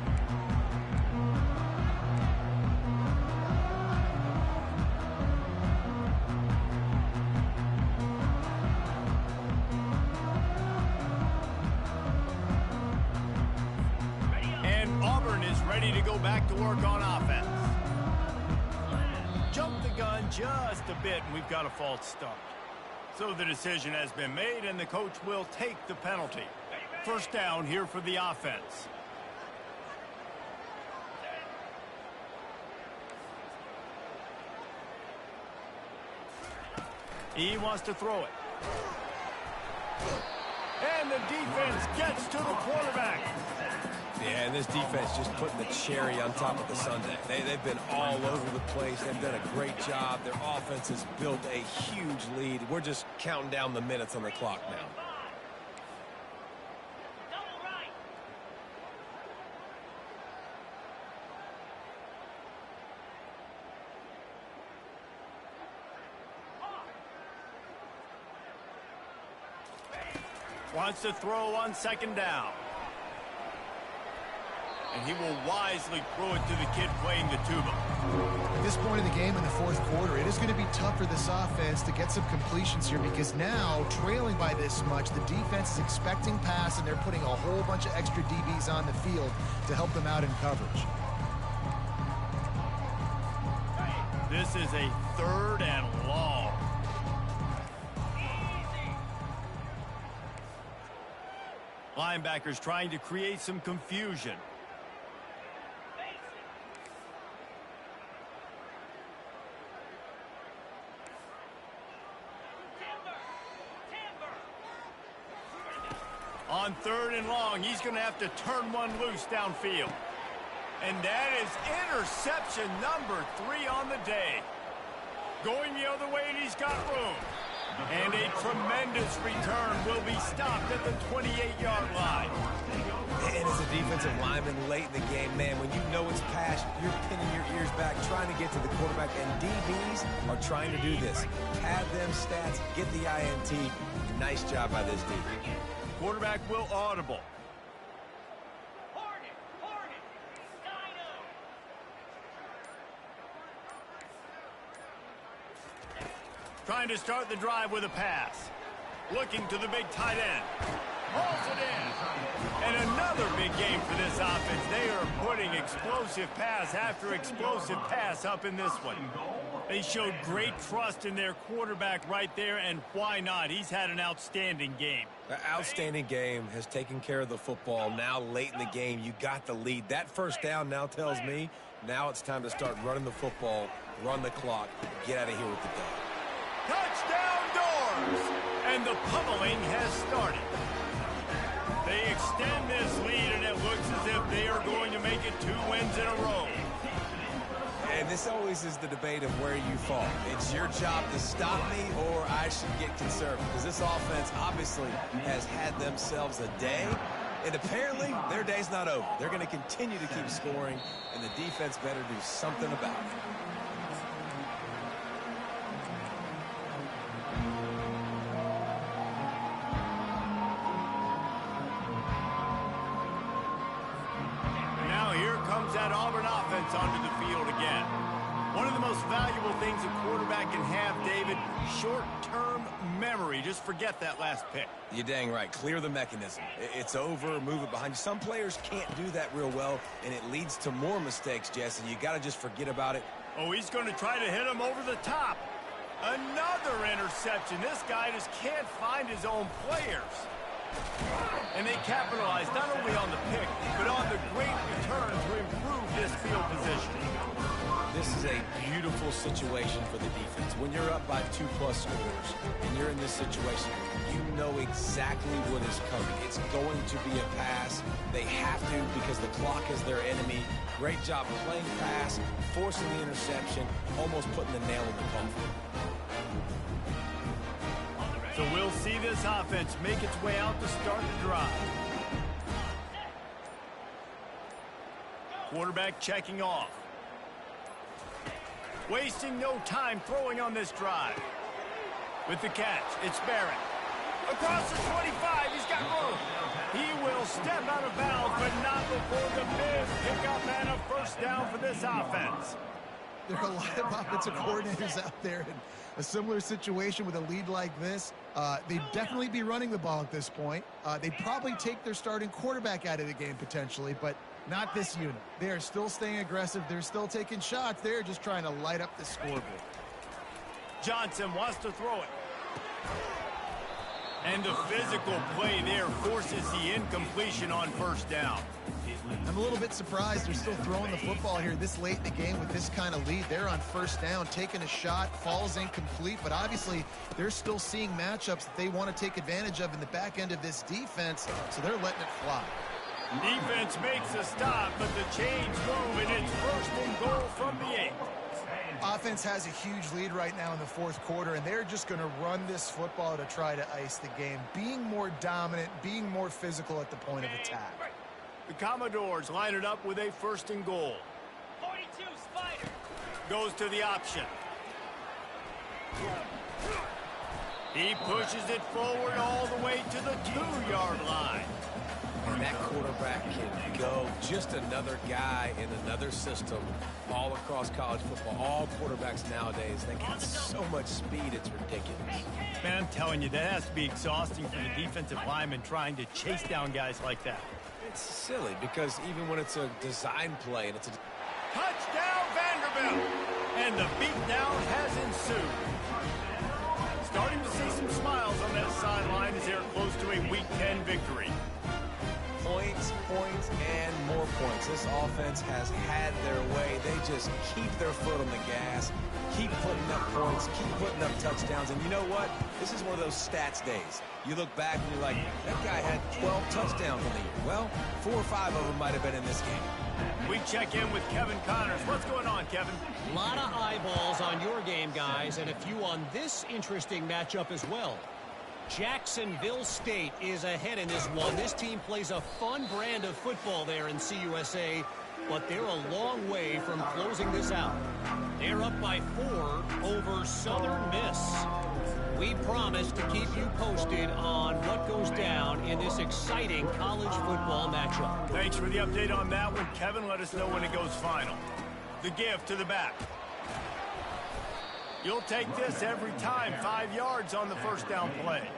And Auburn is ready to go back to work on offense. Jumped the gun just a bit, and we've got a false start. So the decision has been made, and the coach will take the penalty. First down here for the offense. He wants to throw it. And the defense gets to the quarterback. Yeah, and this defense just putting the cherry on top of the sundae. They've been all over the place. They've done a great job. Their offense has built a huge lead. We're just counting down the minutes on the clock now. Wants to throw on second down. And he will wisely throw it to the kid playing the tuba. At this point in the game in the fourth quarter, it is going to be tough for this offense to get some completions here because now, trailing by this much, the defense is expecting pass, and they're putting a whole bunch of extra DBs on the field to help them out in coverage. This is a third and long. Linebackers trying to create some confusion. On third and long, he's going to have to turn one loose downfield. And that is interception number 3 on the day. Going the other way, and he's got room. And a tremendous return will be stopped at the 28-yard line. And as a defensive lineman late in the game, man, when you know it's pass, you're pinning your ears back, trying to get to the quarterback, and DBs are trying to do this. Pad them stats, get the INT. Nice job by this DB. Quarterback will audible. Trying to start the drive with a pass. Looking to the big tight end. Hauls it in. And another big game for this offense. They are putting explosive pass after explosive pass up in this one. They showed great trust in their quarterback right there, and why not? He's had an outstanding game. The outstanding game has taken care of the football. Now late in the game, you got the lead. That first down now tells me now it's time to start running the football, run the clock, get out of here with the dog. Touchdown doors! And the pummeling has started. They extend this lead, and it looks as if they are going to make it 2 wins in a row. And this always is the debate of where you fall. It's your job to stop me, or I should get conservative. Because this offense obviously has had themselves a day, and apparently their day's not over. They're going to continue to keep scoring, and the defense better do something about it. That Auburn offense onto the field again. One of the most valuable things a quarterback can have, David, short-term memory. Just forget that last pick. You're dang right. Clear the mechanism. It's over, move it behind you. Some players can't do that real well, and it leads to more mistakes, Jesse. You got to just forget about it. Oh, he's going to try to hit him over the top. Another interception. This guy just can't find his own players. And they capitalized not only on the pick, but on the great return to improve this field position. This is a beautiful situation for the defense. When you're up by 2+ scores and you're in this situation, you know exactly what is coming. It's going to be a pass. They have to because the clock is their enemy. Great job playing pass, forcing the interception, almost putting the nail in the coffin. So we'll see this offense make its way out to start the drive. Quarterback checking off. Wasting no time throwing on this drive. With the catch, it's Barrett. Across the 25, he's got room. He will step out of bounds, but not before the big pickup and a first down for this offense. There are a lot of offensive coordinators out there in a similar situation with a lead like this. They'd definitely be running the ball at this point. They'd probably take their starting quarterback out of the game potentially, but not this unit. They are still staying aggressive. They're still taking shots. They're just trying to light up the scoreboard. Johnson wants to throw it. And the physical play there forces the incompletion on first down. I'm a little bit surprised they're still throwing the football here this late in the game with this kind of lead. They're on first down, taking a shot, falls incomplete, but obviously they're still seeing matchups that they want to take advantage of in the back end of this defense, so they're letting it fly. Defense makes a stop, but the chains move, and it's first and goal from the 8. Offense has a huge lead right now in the fourth quarter, and they're just going to run this football to try to ice the game, being more dominant, being more physical at the point of attack. The Commodores line it up with a first and goal. 42 Spider. Goes to the option. He pushes it forward all the way to the 2-yard line. And that quarterback can go. Just another guy in another system all across college football. All quarterbacks nowadays, they got so much speed, it's ridiculous. Man, I'm telling you, that has to be exhausting for the defensive lineman trying to chase down guys like that. It's silly because even when it's a design play and it's a... Touchdown, Vanderbilt! And the beatdown has ensued. Starting to see some smiles on that sideline as they're close to a Week 10 victory. Points, and more points. This offense has had their way. They just keep their foot on the gas, keep putting up points, keep putting up touchdowns. And you know what? This is one of those stats days. You look back and you're like, that guy had 12 touchdowns on the year. Well, 4 or 5 of them might have been in this game. We check in with Kevin Connors. What's going on, Kevin? A lot of eyeballs on your game, guys, and a few on this interesting matchup as well. Jacksonville State is ahead in this one. This team plays a fun brand of football there in CUSA, but they're a long way from closing this out. They're up by 4 over Southern Miss. We promise to keep you posted on what goes down in this exciting college football matchup. Thanks for the update on that one, Kevin. Let us know when it goes final. The give to the back. You'll take this every time. 5 yards on the first down play.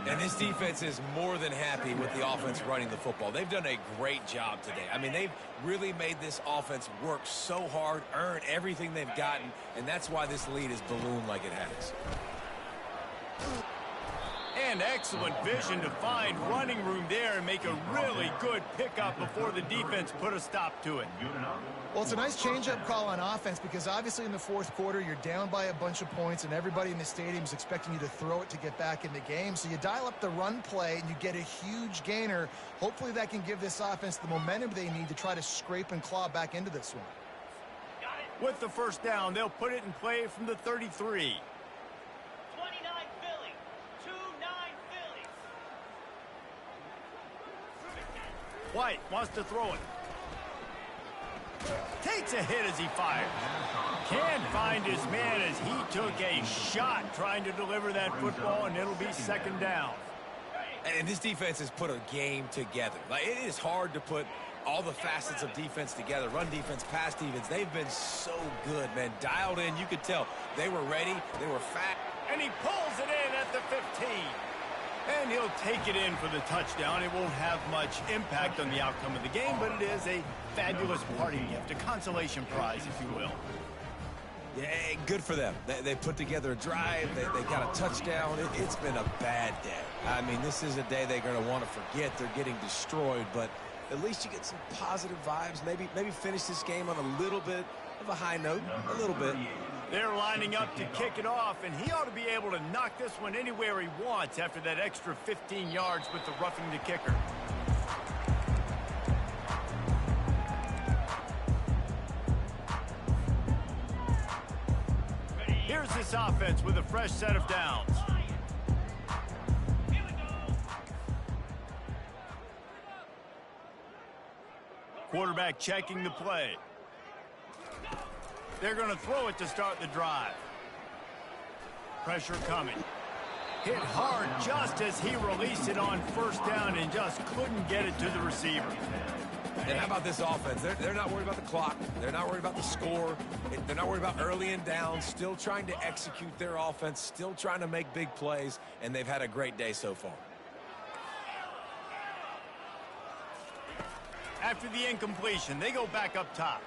And this defense is more than happy with the offense running the football. They've done a great job today. I mean, they've really made this offense work so hard, earn everything they've gotten, and that's why this lead is ballooned like it has. And excellent vision to find running room there and make a really good pickup before the defense put a stop to it. Well, it's a nice change-up call on offense because obviously in the fourth quarter you're down by a bunch of points and everybody in the stadium is expecting you to throw it to get back in the game. So you dial up the run play and you get a huge gainer. Hopefully that can give this offense the momentum they need to try to scrape and claw back into this one. With the first down, they'll put it in play from the 33. 29 Philly. 2-9 Philly. White wants to throw it. Takes a hit as he fires. Can't find his man as he took a shot trying to deliver that football, and it'll be second down. And this defense has put a game together. Like, it is hard to put all the facets of defense together. Run defense, pass defense. They've been so good, man. Dialed in. You could tell they were ready. They were fat. And he pulls it in at the 15. And he'll take it in for the touchdown. It won't have much impact on the outcome of the game, but it is a fabulous parting gift, a consolation prize, if you will. Yeah, good for them. They put together a drive. They got a touchdown. It's been a bad day. I mean, this is a day they're going to want to forget. They're getting destroyed, but at least you get some positive vibes. Maybe finish this game on a little bit of a high note, a little bit. They're lining up to kick it off, and he ought to be able to knock this one anywhere he wants after that extra 15 yards with the roughing the kicker. Here's this offense with a fresh set of downs. Quarterback checking the play. They're going to throw it to start the drive. Pressure coming. Hit hard just as he released it on first down and just couldn't get it to the receiver. And how about this offense? They're not worried about the clock. They're not worried about the score. They're not worried about early and down. Still trying to execute their offense. Still trying to make big plays. And they've had a great day so far. After the incompletion, they go back up top.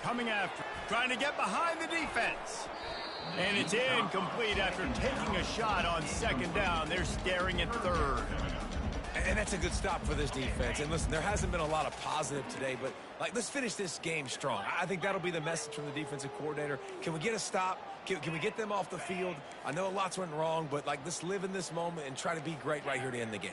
Coming after, trying to get behind the defense. And it's incomplete after taking a shot on second down. They're staring at third. And that's a good stop for this defense. And listen, there hasn't been a lot of positive today, but let's finish this game strong. I think that'll be the message from the defensive coordinator. Can we get a stop? Can we get them off the field? I know lots went wrong, but let's live in this moment and try to be great right here to end the game.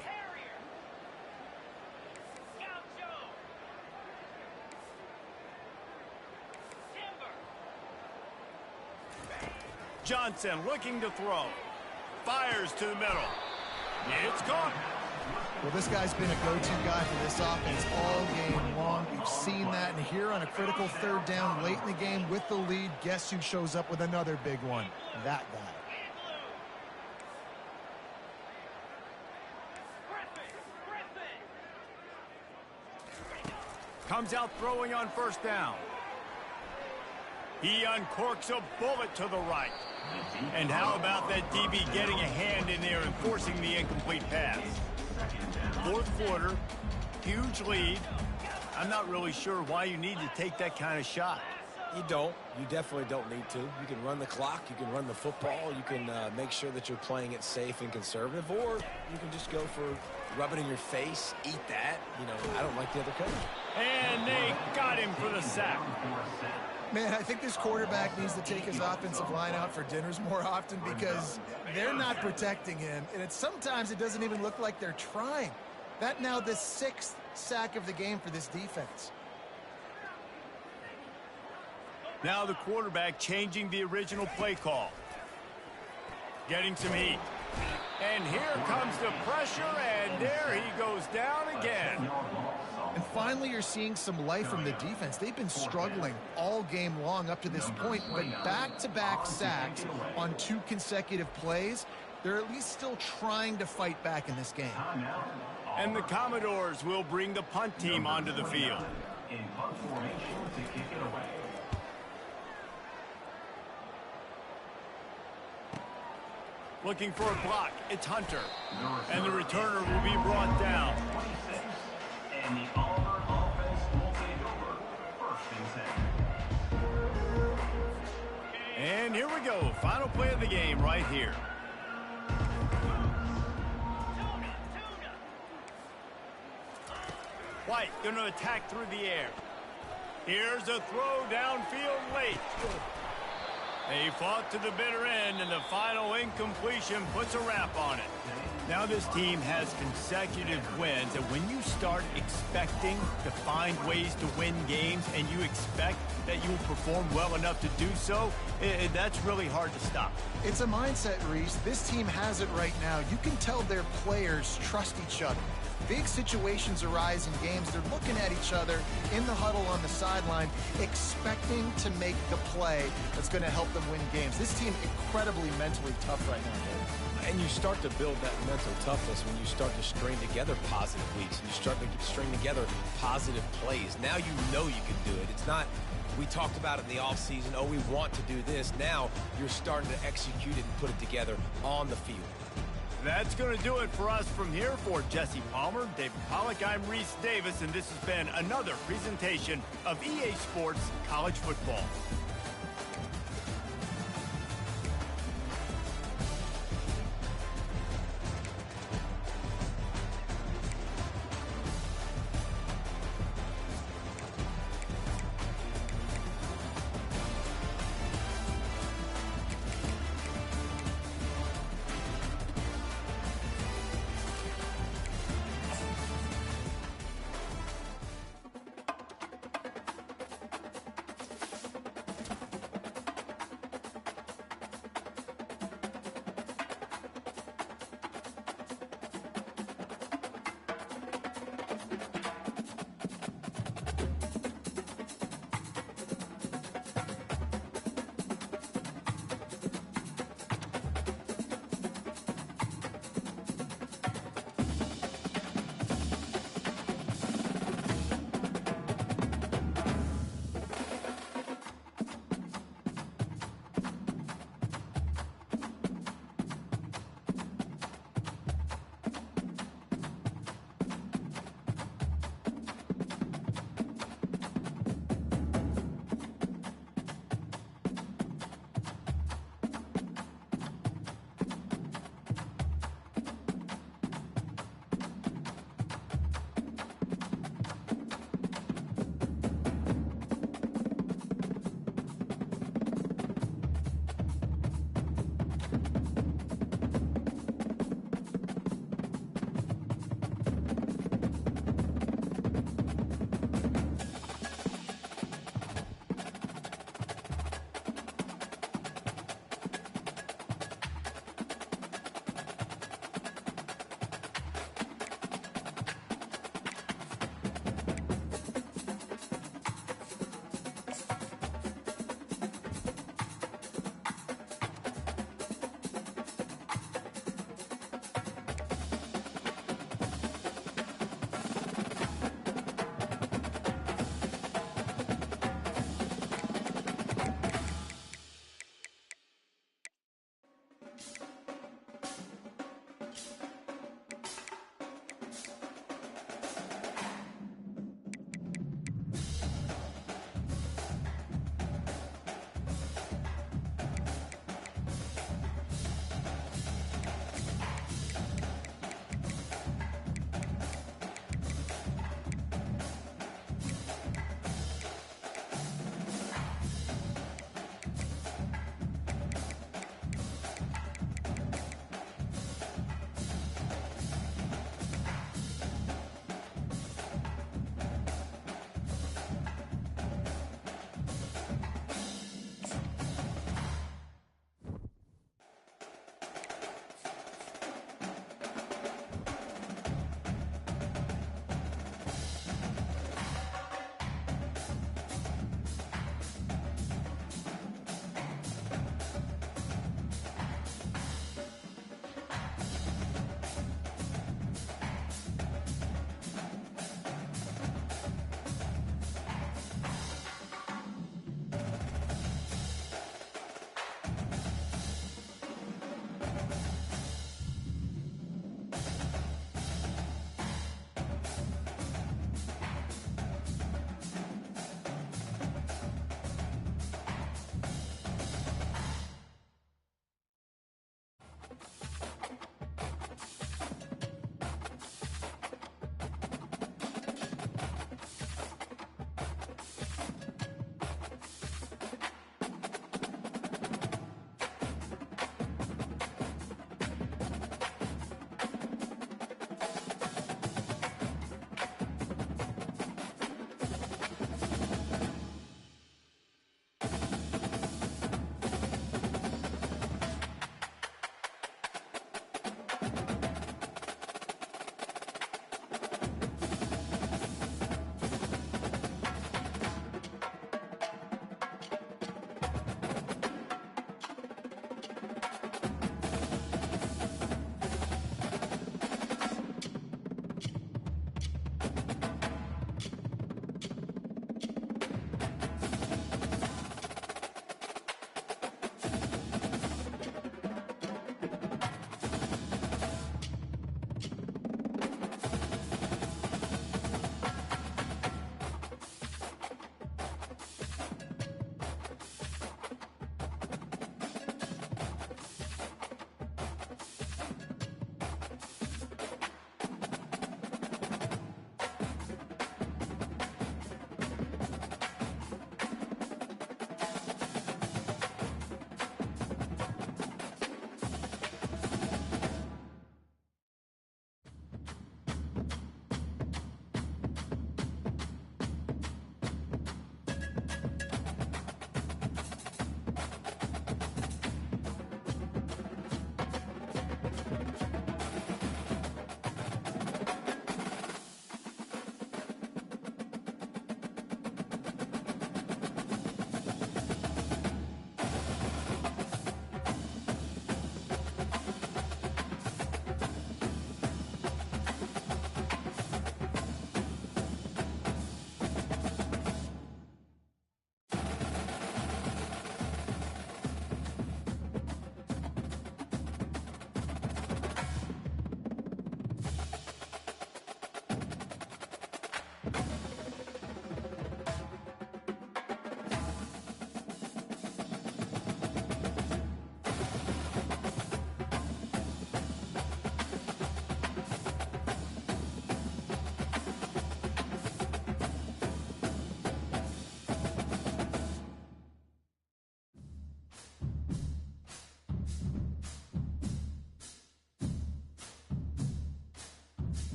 Johnson looking to throw. Fires to the middle. It's gone. Well, this guy's been a go-to guy for this offense all game long. We've seen that, and here on a critical third down late in the game with the lead, guess who shows up with another big one? That guy. Comes out throwing on first down. He uncorks a bullet to the right. And how about that DB getting a hand in there and forcing the incomplete pass? Fourth quarter, huge lead. I'm not really sure why you need to take that kind of shot. You don't. You definitely don't need to. You can run the clock. You can run the football. You can make sure that you're playing it safe and conservative, or you can just go for rub it in your face, eat that. You know, I don't like the other coach. And they got him for the sack. Man, I think this quarterback needs to take his offensive line out for dinners more often because they're not protecting him. And sometimes it doesn't even look like they're trying. That now the 6th sack of the game for this defense. Now the quarterback changing the original play call. Getting some heat. And here comes the pressure, and there he goes down again. And finally, you're seeing some life from the defense. They've been struggling all game long up to this point, but back-to-back sacks on 2 consecutive plays, they're at least still trying to fight back in this game. And the Commodores will bring the punt team onto the field. In punt formation to kick it away. Looking for a block. It's Hunter. And the returner will be brought down. 26. And the Auburn offense will take over. First and 10. And here we go. Final play of the game right here. White going to attack through the air. Here's a throw downfield late. They fought to the bitter end, and the final incompletion puts a wrap on it. Now this team has consecutive wins, and when you start expecting to find ways to win games and you expect that you will perform well enough to do so, that's really hard to stop. It's a mindset, Reese. This team has it right now. You can tell their players trust each other. Big situations arise in games. They're looking at each other in the huddle on the sideline, expecting to make the play that's going to help them win games. This team incredibly mentally tough right now, Dave. And you start to build that mental toughness when you start to string together positive weeks and you start to string together positive plays. Now you know you can do it. It's not, we talked about it in the offseason, oh, we want to do this. Now you're starting to execute it and put it together on the field. That's going to do it for us from here. For Jesse Palmer, David Pollack, I'm Reese Davis, and this has been another presentation of EA Sports College Football.